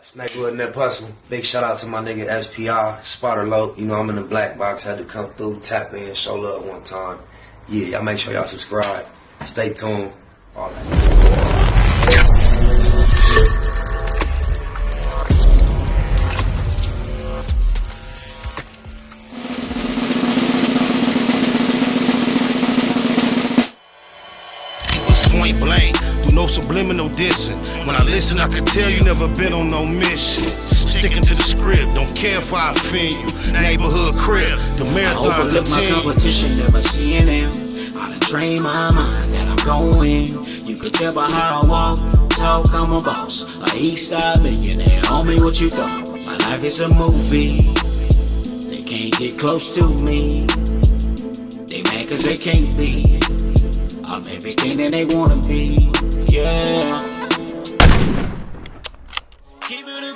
Snakewood and that hustle. Big shout out to my nigga SPI, Spotter Low. You know I'm in the black box, had to come through, tap in, show love one time. Yeah, y'all make sure y'all subscribe. Stay tuned. All that. Point blank, do no subliminal dissing. When I listen, I can tell you never been on no mission. Sticking to the script, don't care if I offend you. Neighborhood crib, the marathon I overlook my competition, never seeing them. I done trained my mind that I'm going. You can tell by how I walk, talk, I'm a boss. A east side millionaire, homie, what you thought? My life is a movie. They can't get close to me. They mad cause they can't be. I'm everything that they wanna be, yeah. Keep it a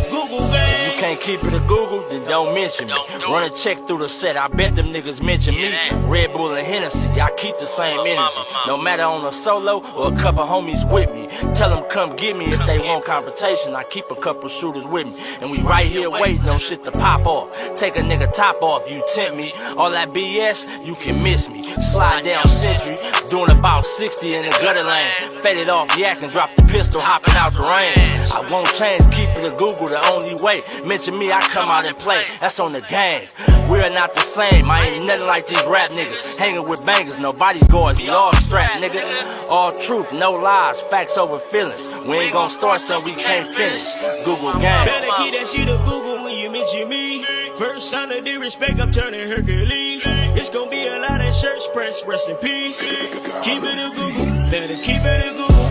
Google, gang. You can't keep it a Google, then don't mention me. Run a check through the set, I bet them niggas mention me. Red Bull and Hennessy, I keep the same energy. No matter on a solo or a couple homies with me. Tell them come get me if they want confrontation. I keep a couple shooters with me. And we right here waiting on shit to pop off. Take a nigga top off, you tempt me. All that BS, you can miss me. Slide down Century, doing about 60 in the gutter lane. Faded off yak and drop the pistol, hopping out the rain. I won't change, keep it a Google, the only way. Mention me, I come out and play. That's on the gang. We're not the same, I ain't nothing like these rap niggas. Hanging with bangers, no bodyguards, we all strapped, nigga. All truth, no lies, facts over feelings. We ain't gon' start something we can't finish. Google gang. Better keep that shit a Google when you mention me. First sign of disrespect, I'm turning Hercules. It's gon' be a lot of shirts pressed, rest in peace. Keep it a Google, better keep it a Google.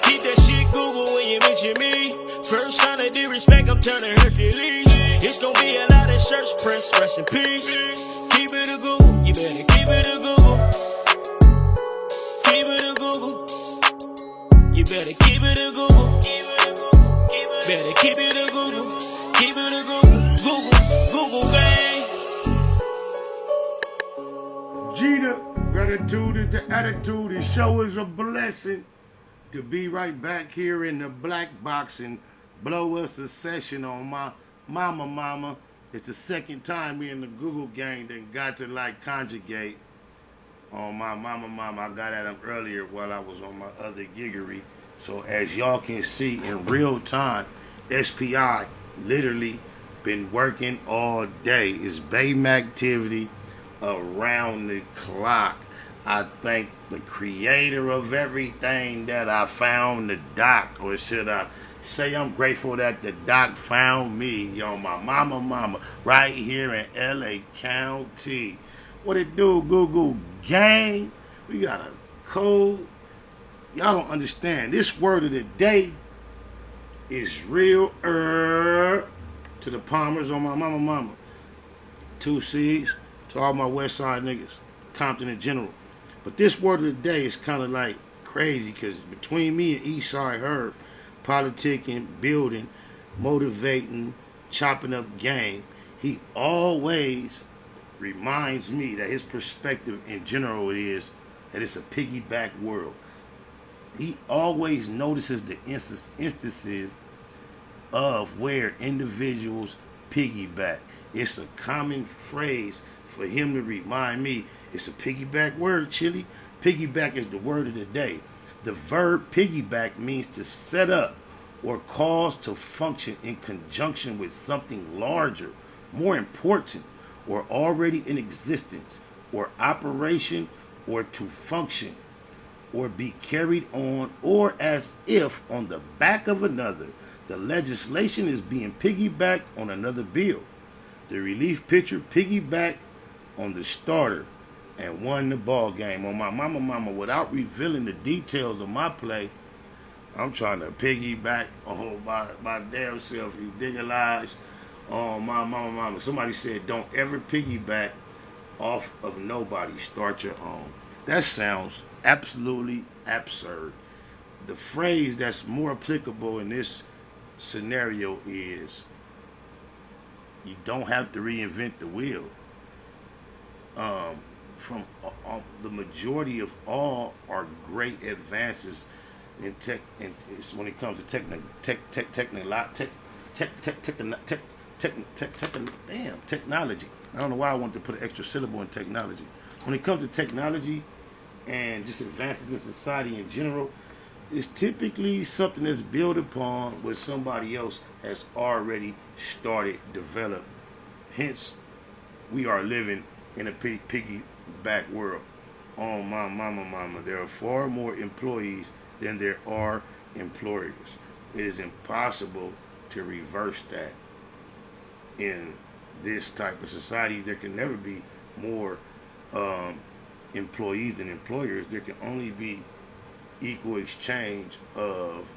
Keep that shit Google when you mention me. First sign of disrespect, I'm turning Hercules. It's gon' be a lot of shirts pressed, rest in peace. Keep it a Google, you better keep it a Google. Keep it a Google. You better keep it a Google. Better keep it a Google. Keep it a Google. Google gang. Jeter, gratitude is the attitude. The show is a blessing to be right back here in the black box and blow us a session on my mama. It's the second time we in the Google gang that got to like conjugate on my mama. I got at him earlier while I was on my other giggery. So as y'all can see in real time, SPI literally been working all day. It's BAME activity around the clock. I thank the creator of everything that I found the doc, or should I say I'm grateful that the doc found me, yo, my mama, right here in LA County. What it do, Google gang? We got a code. Y'all don't understand. This word of the day is real to the Palmers on my mama. 2 C's to all my West Side niggas, Compton in general. But this word of the day is kind of like crazy because between me and East Side Herb, politicking, building, motivating, chopping up game, he always reminds me that his perspective in general is that it's a piggyback world. He always notices the instances of where individuals piggyback. It's a common phrase for him to remind me it's a piggyback word, Chili. Piggyback is the word of the day. The verb piggyback means to set up or cause to function in conjunction with something larger, more important, or already in existence, or operation, or to function, or be carried on, or as if on the back of another. The legislation is being piggybacked on another bill. The relief pitcher piggybacked on the starter and won the ball game. On my mama, without revealing the details of my play, I'm trying to piggyback on my damn self. You digitalize on my mama. Somebody said, don't ever piggyback off of nobody. Start your own. That sounds absolutely absurd. The phrase that's more applicable in this scenario is you don't have to reinvent the wheel. From the majority of all our great advances in tech, and it's when it comes to technology. I don't know why I want to put an extra syllable in technology. When it comes to technology and just advances in society in general, it's typically something that's built upon what somebody else has already started, developed. Hence, we are living in a piggyback world. Oh, my mama, there are far more employees than there are employers. It is impossible to reverse that in this type of society. There can never be more employees than employers. There can only be equal exchange of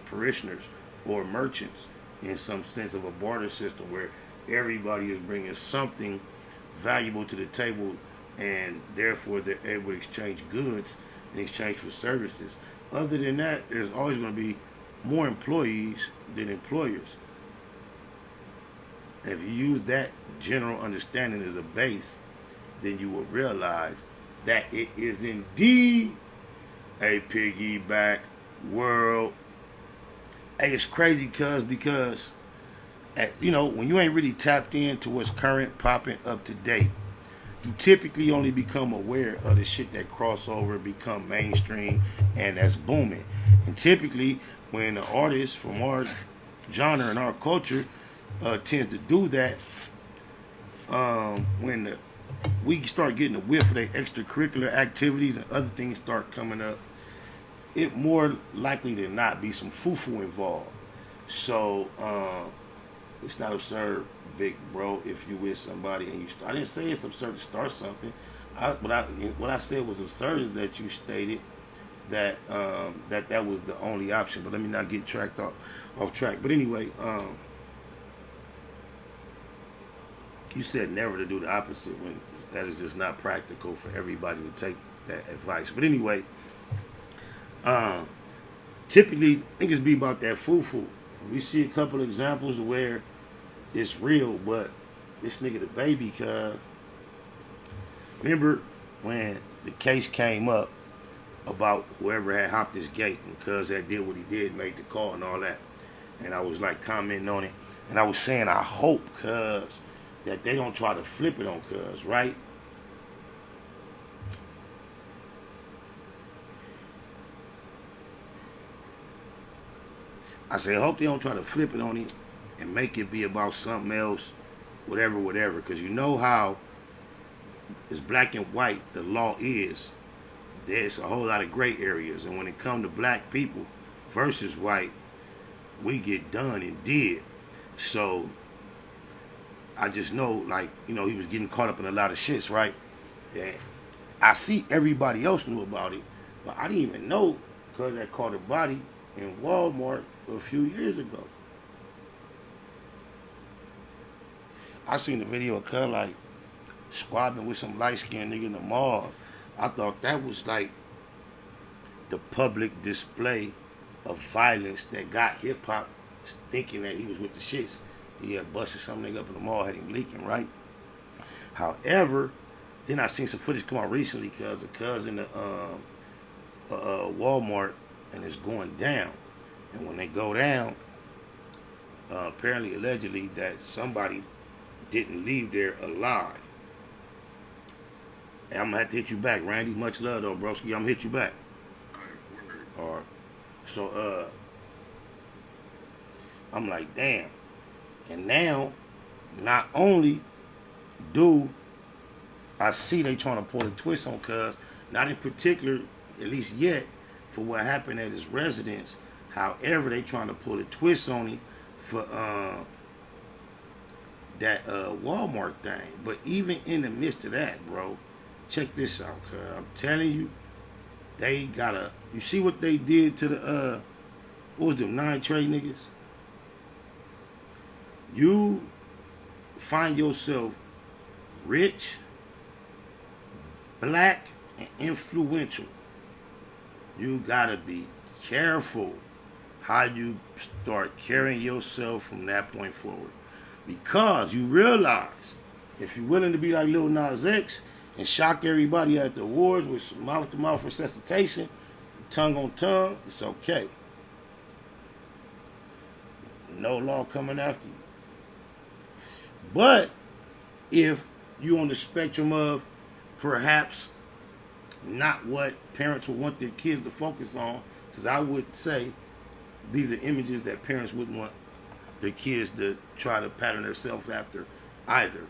parishioners or merchants in some sense of a barter system where everybody is bringing something valuable to the table, and therefore they're able to exchange goods in exchange for services. Other than that, there's always going to be more employees than employers. And if you use that general understanding as a base, then you will realize that it is indeed a piggyback world. Hey, it's crazy because when you ain't really tapped into what's current, popping, up to date, you typically only become aware of the shit that crossover, become mainstream, and that's booming. And typically, when the artists from our genre and our culture tends to do that, when we start getting a whiff of their extracurricular activities and other things start coming up, it more likely than not be some foo-foo involved. So it's not absurd, big bro, if you with somebody and you start. I didn't say it's absurd to start something. What I said was absurd is that you stated that that was the only option. But let me not get off track. But anyway, you said never to do the opposite when that is just not practical for everybody to take that advice. But anyway, typically niggas be about that foo-foo. We see a couple of examples where it's real, but this nigga the baby, cuz remember when the case came up about whoever had hopped his gate and cuz that did what he did, made the call and all that, and I was like commenting on it, and I was saying I hope cuz that they don't try to flip it on cuz, right? I say, I hope they don't try to flip it on him and make it be about something else, whatever, because you know how it's black and white the law is. There's a whole lot of gray areas, and when it comes to black people versus white, we get done and did. So I just know, he was getting caught up in a lot of shits, right? And I see everybody else knew about it, but I didn't even know because that caught a body in Walmart a few years ago. I seen the video of cuz squabbling with some light-skinned nigga in the mall. I thought that was the public display of violence that got hip-hop thinking that he was with the shits. He had busted some nigga up in the mall, had him leaking, right? However, then I seen some footage come out recently because a cuz in the Walmart, and it's going down. And when they go down, apparently, allegedly, that somebody didn't leave there alive. And I'm going to have to hit you back, Randy. Much love, though, broski. I'm going to hit you back. All right. So, I'm like, damn. And now, not only do I see they trying to pull a twist on cuz, not in particular, at least yet, for what happened at his residence. However, they trying to pull a twist on him for that Walmart thing. But even in the midst of that, bro, check this out, cuz I'm telling you, they gotta. You see what they did to the what was them 9 trade niggas? You find yourself rich, black, and influential. You gotta be careful how you start carrying yourself from that point forward. Because you realize if you're willing to be like Lil Nas X and shock everybody at the awards with mouth-to-mouth resuscitation, tongue on tongue, it's okay. No law coming after you. But if you're on the spectrum of perhaps not what parents would want their kids to focus on, because I would say these are images that parents wouldn't want their kids to try to pattern themselves after either,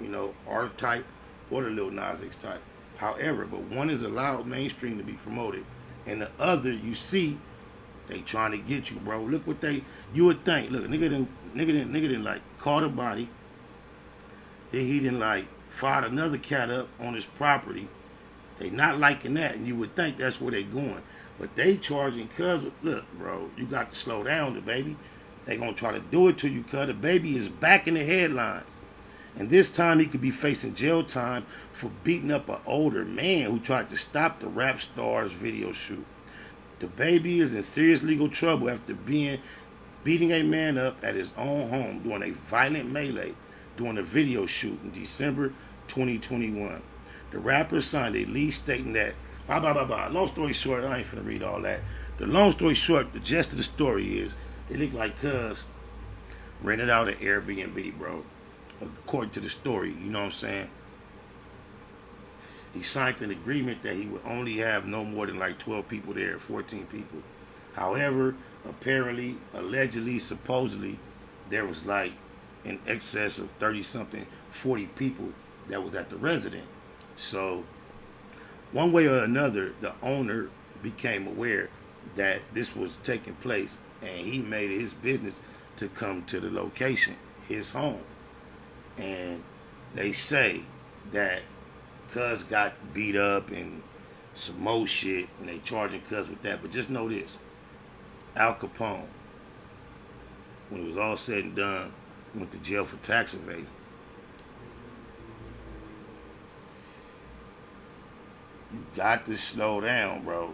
you know, our type or the Lil Nas X type. However, but one is allowed mainstream to be promoted, and the other, you see, they trying to get you, bro. Look what you would think. Look, nigga didn't like caught a body. Then he didn't like fired another cat up on his property. They not liking that, and you would think that's where they going. But they charging cuz, look, bro, you got to slow down the baby. They gonna try to do it to you, cuz the baby is back in the headlines. And this time he could be facing jail time for beating up an older man who tried to stop the rap star's video shoot. The baby is in serious legal trouble after beating a man up at his own home during a violent melee during a video shoot in December 2021. The rapper signed a lease stating that, long story short, I ain't finna read all that. The long story short, the gist of the story is, it looked like cuz rented out an Airbnb, bro. According to the story, you know what I'm saying? He signed an agreement that he would only have no more than like 12 people there, 14 people. However, apparently, allegedly, supposedly, there was like in excess of 30-something, 40 people that was at the residence. So, one way or another, the owner became aware that this was taking place, and he made it his business to come to the location, his home. And they say that cuz got beat up and some more shit, and they charging cuz with that. But just know this, Al Capone, when it was all said and done, went to jail for tax evasion. You got to slow down, bro.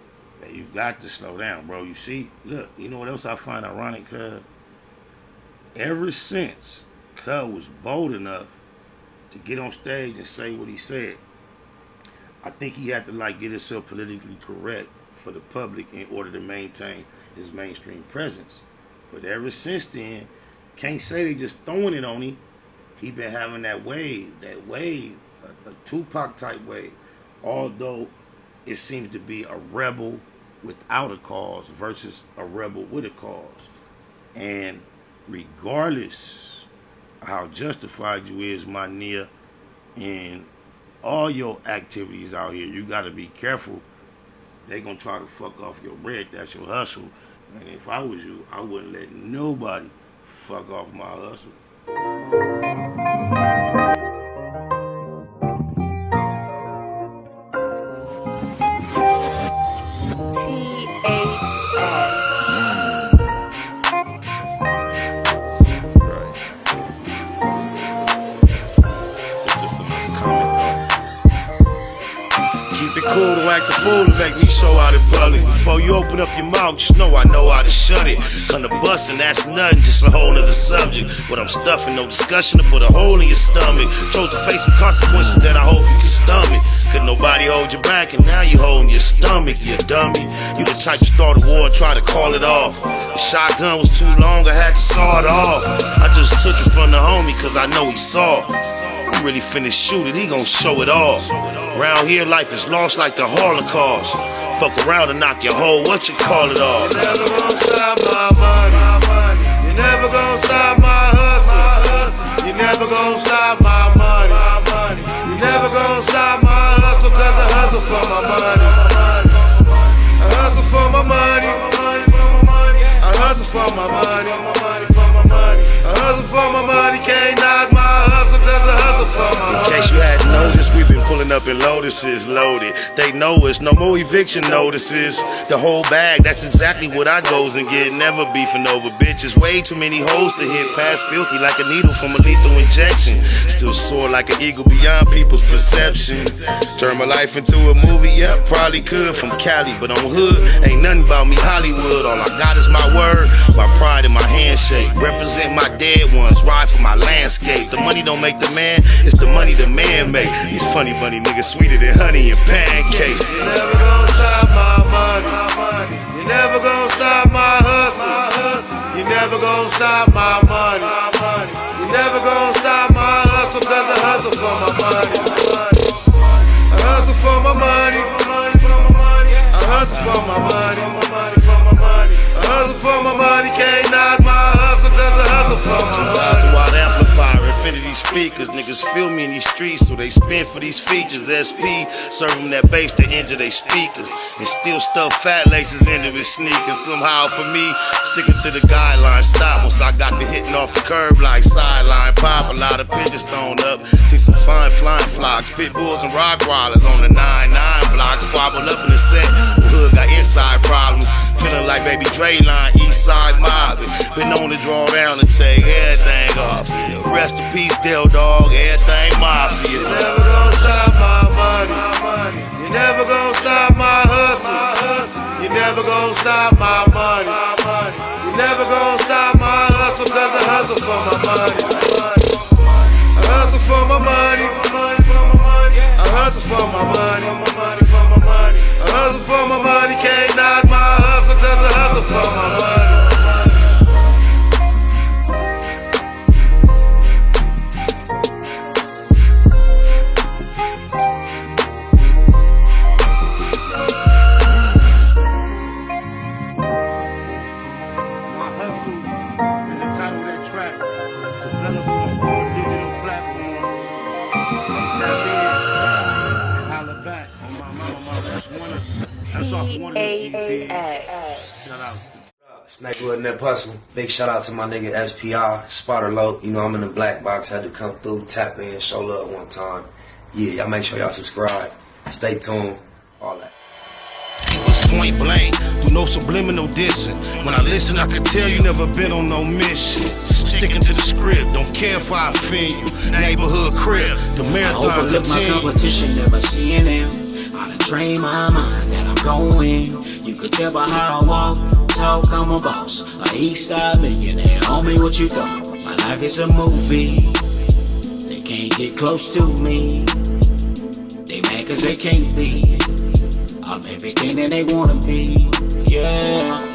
You got to slow down, bro. You see, look, you know what else I find ironic, cuz? Ever since cuz was bold enough to get on stage and say what he said, I think he had to like get himself politically correct for the public in order to maintain his mainstream presence. But ever since then, can't say they just throwing it on him. He been having that wave, a Tupac type wave. Although it seems to be a rebel without a cause versus a rebel with a cause. And regardless of how justified you is, my nigga, in all your activities out here, you got to be careful. They gonna try to fuck off your bread. That's your hustle. And if I was you, I wouldn't let nobody fuck off my hustle. Cool to act the fool and make me show out in public. Before you open up your mouth, just know I know how to shut it. Come to bustin', that's nothing, just a whole nother subject. But I'm stuffing, no discussion to put a hole in your stomach. Chose to face some consequences that I hope you can stomach. Could nobody hold you back, and now you holding your stomach, you dummy. You the type to start a war and try to call it off. The shotgun was too long, I had to saw it off. I just took it from the homie, cause I know he saw. I'm really finna shoot it, he gon' show it off. Round here, life is lost like the Holocaust. Fuck around and knock your whole what you call it off. You never gon' stop my money. You never gon' stop my hustle. You never gon' stop my money. You never gon' stop my hustle, cause I hustle for my money. I hustle for my money. I hustle for my money. I hustle for my money, can't knock my hustle, cause I hustle for my money. In case you hadn't noticed, we've been pulling up in Lotuses loaded. They know us, no more eviction notices. The whole bag, that's exactly what I goes and get. Never beefing over bitches. Way too many hoes to hit past filthy like a needle from a lethal injection. Still soar like an eagle beyond people's perception. Turn my life into a movie, yeah, probably could from Cali. But on hood, ain't nothing about me Hollywood. All I got is my word, my pride and my handshake. Represent my dead ones, ride for my landscape. The money don't make the man, it's the money the man make. These funny bunny niggas sweeter than honey and pancakes. You never gon' stop my money. money. You never gonna stop my hustle. You never gonna stop my money. You never gonna stop my hustle, cause I hustle for my money. I hustle for my money. I hustle for my money. I hustle for my money, can't knock my hustle, cause I hustle for my money. Wide amplifier, infinity speakers. Niggas feel me in these streets, so they spin for these features. SP, serve them that bass to injure they speakers. And still stuff fat laces into his sneakers. Somehow for me, sticking to the guidelines. Stop once I got the hitting off the curb like sideline. Pop a lot of pigeons thrown up. See some fine flying flocks. Pit bulls and rock rollers on the 9-9 block. Squabble up in the set. The hood got inside problems. Feeling like Baby Dre line, east side mobbing. Been known to draw around and take everything off. Rest in peace, Del Dog, everything mafia. You never gonna stop my money. You never gonna stop my hustle. You never gonna stop my money. You never gonna stop my hustle, cause I hustle for my money. I hustle for my money. I hustle for my money. I hustle for my money, can't knock my hustle, cause I hustle for my money. My Hustle is the title of that track. It's available on all digital platforms. Come tap in and holla back on my mama. That's off one of the EPs. Shout out. Snakewood Nip Hustle. Big shout out to my nigga SPI, Spotter Low. You know I'm in the black box, had to come through, tap in, show love one time. Yeah, y'all make sure y'all subscribe. Stay tuned, all that. It's point blank, do no subliminal dissing. When I listen, I can tell you never been on no mission. Sticking to the script, don't care if I offend you. Neighborhood crib, the I marathon overlook my continue. competition, never seeing them. I done trained my mind that I'm going. You could tell by how I walk, talk, I'm a boss. A east side millionaire, homie, what you thought? My life is a movie. They can't get close to me. They mad cause they can't be. I'm everything that they wanna be. Yeah.